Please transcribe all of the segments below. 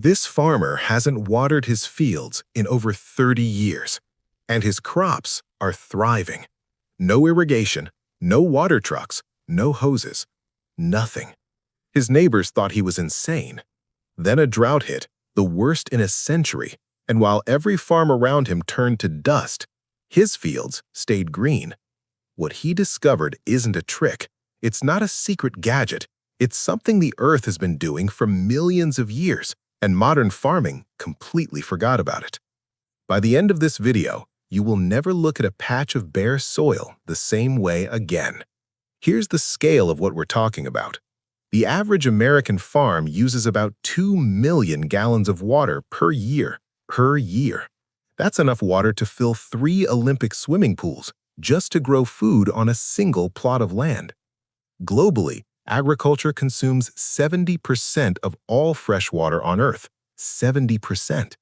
This farmer hasn't watered his fields in over 30 years, and his crops are thriving. No irrigation, no water trucks, no hoses, nothing. His neighbors thought he was insane. Then a drought hit, the worst in a century, and while every farm around him turned to dust, his fields stayed green. What he discovered isn't a trick. It's not a secret gadget. It's something the earth has been doing for millions of years, and modern farming completely forgot about it. By the end of this video, you will never look at a patch of bare soil the same way again. Here's the scale of what we're talking about. The average American farm uses about 2 million gallons of water per year. That's enough water to fill 3 Olympic swimming pools just to grow food on a single plot of land. Globally, agriculture consumes 70% of all fresh water on Earth. 70%.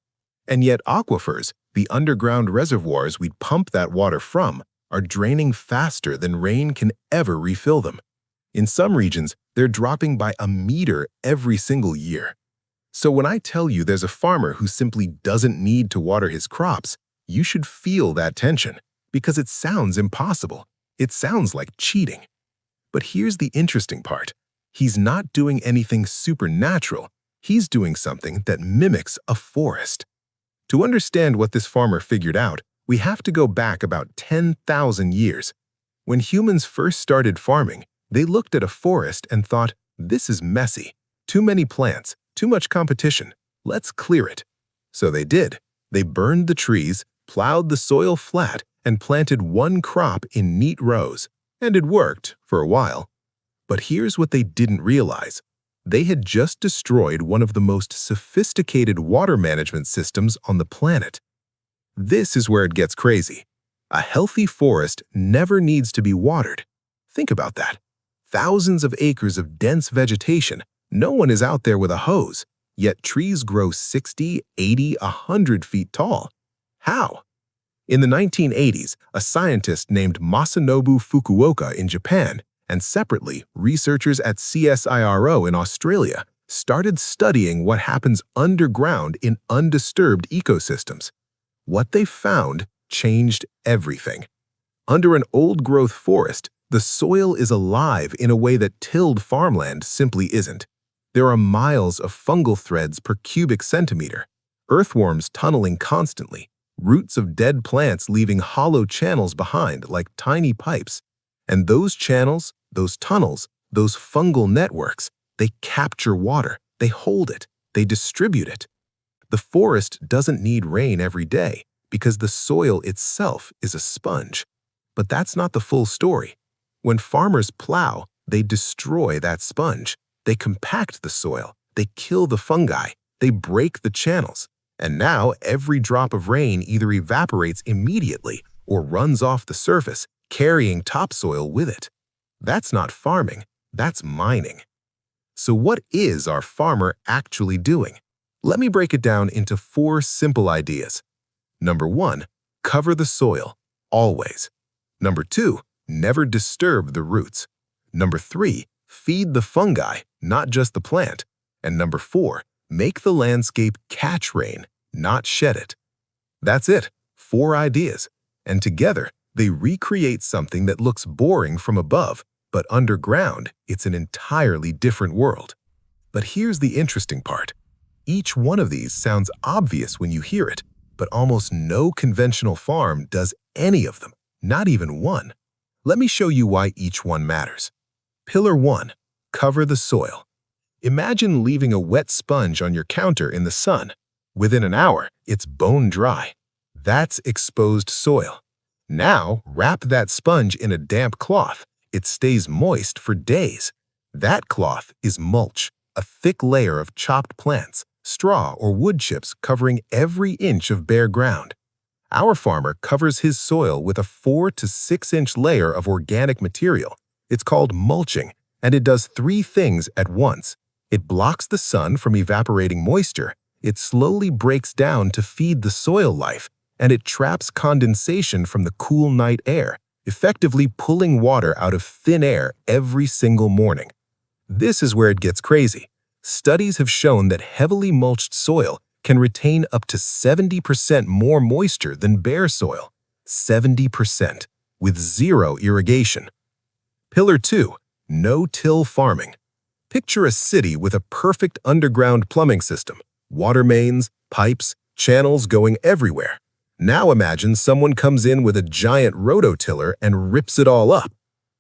And yet aquifers, the underground reservoirs we'd pump that water from, are draining faster than rain can ever refill them. In some regions, they're dropping by a meter every single year. So when I tell you there's a farmer who simply doesn't need to water his crops, you should feel that tension, because it sounds impossible. It sounds like cheating. But here's the interesting part. He's not doing anything supernatural. He's doing something that mimics a forest. To understand what this farmer figured out, we have to go back about 10,000 years. When humans first started farming, they looked at a forest and thought, this is messy. Too many plants, too much competition. Let's clear it. So they did. They burned the trees, plowed the soil flat, and planted one crop in neat rows. And it worked for a while. But here's what they didn't realize. They had just destroyed one of the most sophisticated water management systems on the planet. This is where it gets crazy. A healthy forest never needs to be watered. Think about that. Thousands of acres of dense vegetation. No one is out there with a hose. Yet trees grow 60, 80, 100 feet tall. How? In the 1980s, a scientist named Masanobu Fukuoka in Japan, and separately, researchers at CSIRO in Australia, started studying what happens underground in undisturbed ecosystems. What they found changed everything. Under an old-growth forest, the soil is alive in a way that tilled farmland simply isn't. There are miles of fungal threads per cubic centimeter, earthworms tunneling constantly, roots of dead plants leaving hollow channels behind like tiny pipes. And those channels, those tunnels, those fungal networks, they capture water, they hold it, they distribute it. The forest doesn't need rain every day because the soil itself is a sponge. But that's not the full story. When farmers plow, they destroy that sponge. They compact the soil, they kill the fungi, they break the channels. And now every drop of rain either evaporates immediately or runs off the surface, carrying topsoil with it. That's not farming, that's mining. So what is our farmer actually doing? Let me break it down into 4 simple ideas. Number 1, cover the soil, always. Number 2, never disturb the roots. Number 3, feed the fungi, not just the plant. And number 4, make the landscape catch rain, not shed it. That's it, 4 ideas. And together, they recreate something that looks boring from above, but underground, it's an entirely different world. But here's the interesting part. Each one of these sounds obvious when you hear it, but almost no conventional farm does any of them, not even one. Let me show you why each one matters. Pillar 1, cover the soil. Imagine leaving a wet sponge on your counter in the sun. Within an hour, it's bone dry. That's exposed soil. Now, wrap that sponge in a damp cloth. It stays moist for days. That cloth is mulch, a thick layer of chopped plants, straw or wood chips covering every inch of bare ground. Our farmer covers his soil with a 4 to 6 inch layer of organic material. It's called mulching, and it does 3 things at once. It blocks the sun from evaporating moisture, it slowly breaks down to feed the soil life, and it traps condensation from the cool night air, effectively pulling water out of thin air every single morning. This is where it gets crazy. Studies have shown that heavily mulched soil can retain up to 70% more moisture than bare soil. 70%, with zero irrigation. Pillar 2. No-till farming. Picture a city with a perfect underground plumbing system. Water mains, pipes, channels going everywhere. Now imagine someone comes in with a giant rototiller and rips it all up.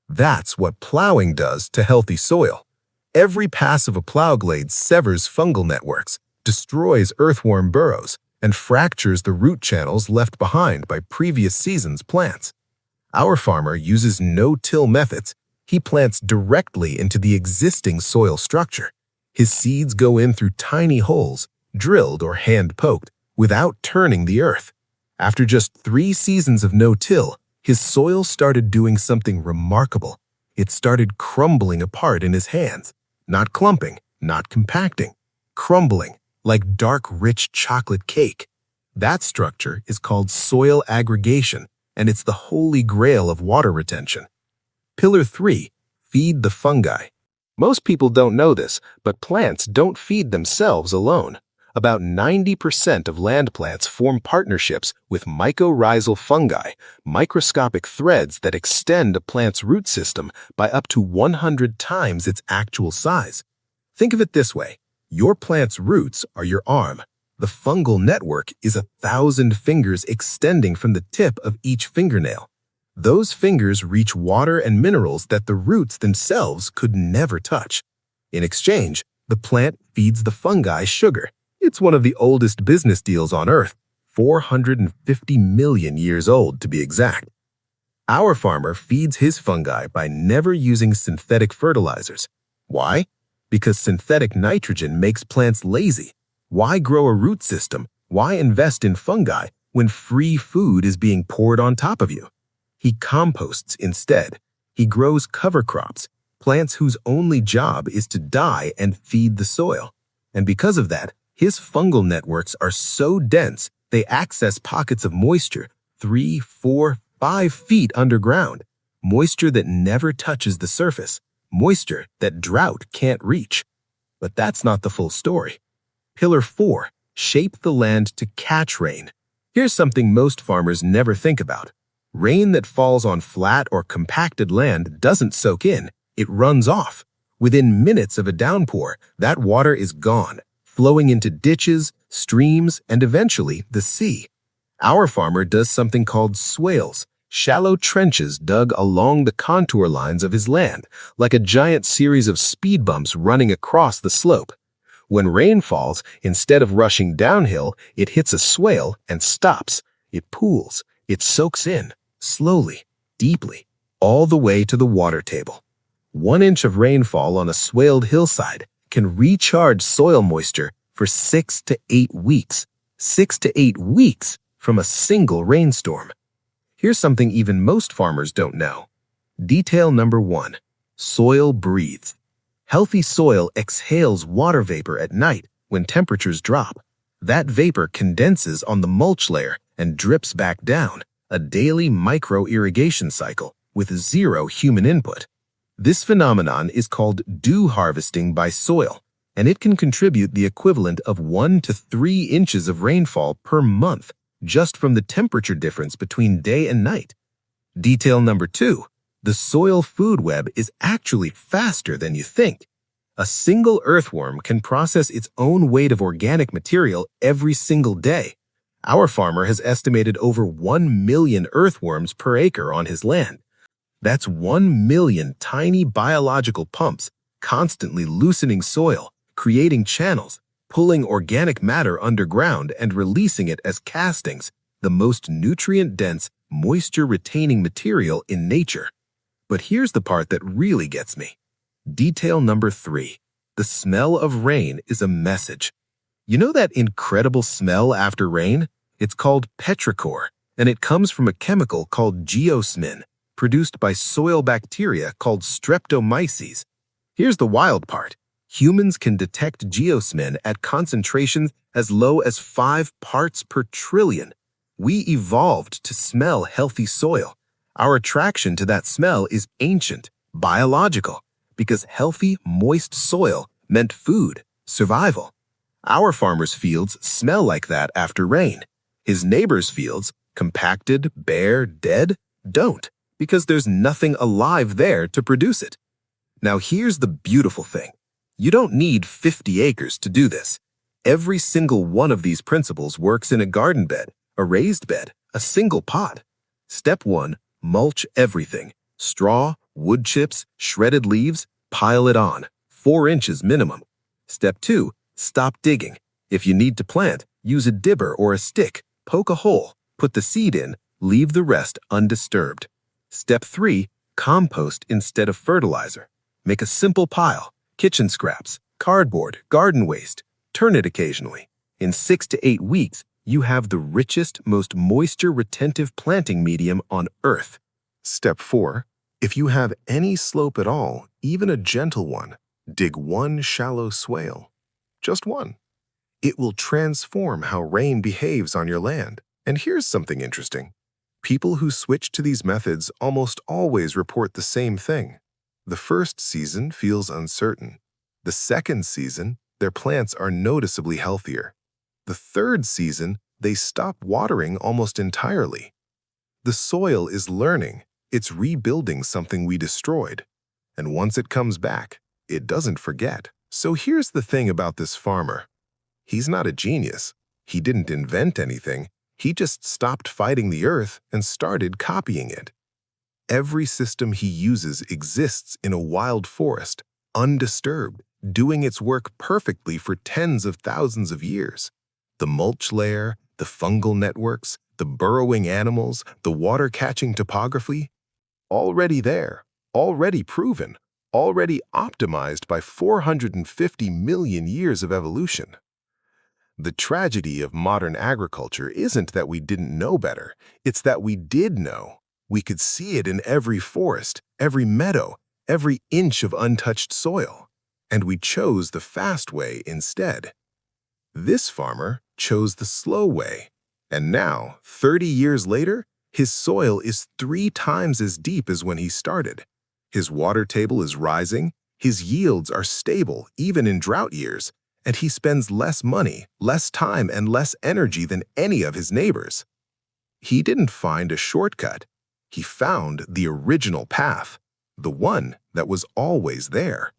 That's what plowing does to healthy soil. Every pass of a plow blade severs fungal networks, destroys earthworm burrows, and fractures the root channels left behind by previous season's plants. Our farmer uses no-till methods. He plants directly into the existing soil structure. His seeds go in through tiny holes, drilled or hand-poked, without turning the earth. After just 3 seasons of no-till, his soil started doing something remarkable. It started crumbling apart in his hands. Not clumping, not compacting. Crumbling, like dark, rich chocolate cake. That structure is called soil aggregation, and it's the holy grail of water retention. Pillar 3. Feed the fungi. Most people don't know this, but plants don't feed themselves alone. About 90% of land plants form partnerships with mycorrhizal fungi, microscopic threads that extend a plant's root system by up to 100 times its actual size. Think of it this way. Your plant's roots are your arm. The fungal network is 1,000 fingers extending from the tip of each fingernail. Those fingers reach water and minerals that the roots themselves could never touch. In exchange, the plant feeds the fungi sugar. It's one of the oldest business deals on Earth, 450 million years old to be exact. Our farmer feeds his fungi by never using synthetic fertilizers. Why? Because synthetic nitrogen makes plants lazy. Why grow a root system? Why invest in fungi when free food is being poured on top of you? He composts instead. He grows cover crops, plants whose only job is to die and feed the soil. And because of that, his fungal networks are so dense they access pockets of moisture 3, 4, 5 feet underground. Moisture that never touches the surface. Moisture that drought can't reach. But that's not the full story. Pillar 4. Shape the land to catch rain. Here's something most farmers never think about. Rain that falls on flat or compacted land doesn't soak in, it runs off. Within minutes of a downpour, that water is gone, flowing into ditches, streams, and eventually the sea. Our farmer does something called swales, shallow trenches dug along the contour lines of his land, like a giant series of speed bumps running across the slope. When rain falls, instead of rushing downhill, it hits a swale and stops. It pools. It soaks in, slowly, deeply, all the way to the water table. 1 inch of rainfall on a swaled hillside can recharge soil moisture for 6 to 8 weeks. 6 to 8 weeks from a single rainstorm. Here's something even most farmers don't know. Detail number 1. Soil breathes. Healthy soil exhales water vapor at night when temperatures drop. That vapor condenses on the mulch layer and drips back down, a daily micro-irrigation cycle with zero human input. This phenomenon is called dew harvesting by soil, and it can contribute the equivalent of 1 to 3 inches of rainfall per month just from the temperature difference between day and night. Detail number 2. The soil food web is actually faster than you think. A single earthworm can process its own weight of organic material every single day. Our farmer has estimated over 1 million earthworms per acre on his land. That's 1 million tiny biological pumps constantly loosening soil, creating channels, pulling organic matter underground and releasing it as castings, the most nutrient-dense, moisture-retaining material in nature. But here's the part that really gets me. Detail number 3. The smell of rain is a message. You know that incredible smell after rain? It's called petrichor, and it comes from a chemical called geosmin, produced by soil bacteria called streptomyces. Here's the wild part. Humans can detect geosmin at concentrations as low as 5 parts per trillion. We evolved to smell healthy soil. Our attraction to that smell is ancient, biological, because healthy, moist soil meant food, Survival. Our farmer's fields smell like that after rain. His neighbor's fields, compacted, bare, dead, don't, because there's nothing alive there to produce it. Now here's the beautiful thing. You don't need 50 acres to do this. Every single one of these principles works in a garden bed, a raised bed, a single pot. Step 1, mulch everything. Straw, wood chips, shredded leaves, pile it on, 4 inches minimum. Step 2, stop digging. If you need to plant, use a dibber or a stick, poke a hole, put the seed in, leave the rest undisturbed. Step 3, compost instead of fertilizer. Make a simple pile, kitchen scraps, cardboard, garden waste. Turn it occasionally. In 6 to 8 weeks, you have the richest, most moisture-retentive planting medium on Earth. Step 4, if you have any slope at all, even a gentle one, dig 1 shallow swale. Just 1. It will transform how rain behaves on your land. And here's something interesting. People who switch to these methods almost always report the same thing. The first season feels uncertain. The second season, their plants are noticeably healthier. The third season, they stop watering almost entirely. The soil is learning. It's rebuilding something we destroyed. And once it comes back, it doesn't forget. So here's the thing about this farmer. He's not a genius. He didn't invent anything. He just stopped fighting the earth and started copying it. Every system he uses exists in a wild forest, undisturbed, doing its work perfectly for tens of thousands of years. The mulch layer, the fungal networks, the burrowing animals, the water-catching topography, already there, already proven, already optimized by 450 million years of evolution. The tragedy of modern agriculture isn't that we didn't know better, it's that we did know. We could see it in every forest, every meadow, every inch of untouched soil, and we chose the fast way instead. This farmer chose the slow way, and now, 30 years later, his soil is 3 times as deep as when he started. His water table is rising, his yields are stable even in drought years, and he spends less money, less time, and less energy than any of his neighbors. He didn't find a shortcut. He found the original path, the one that was always there.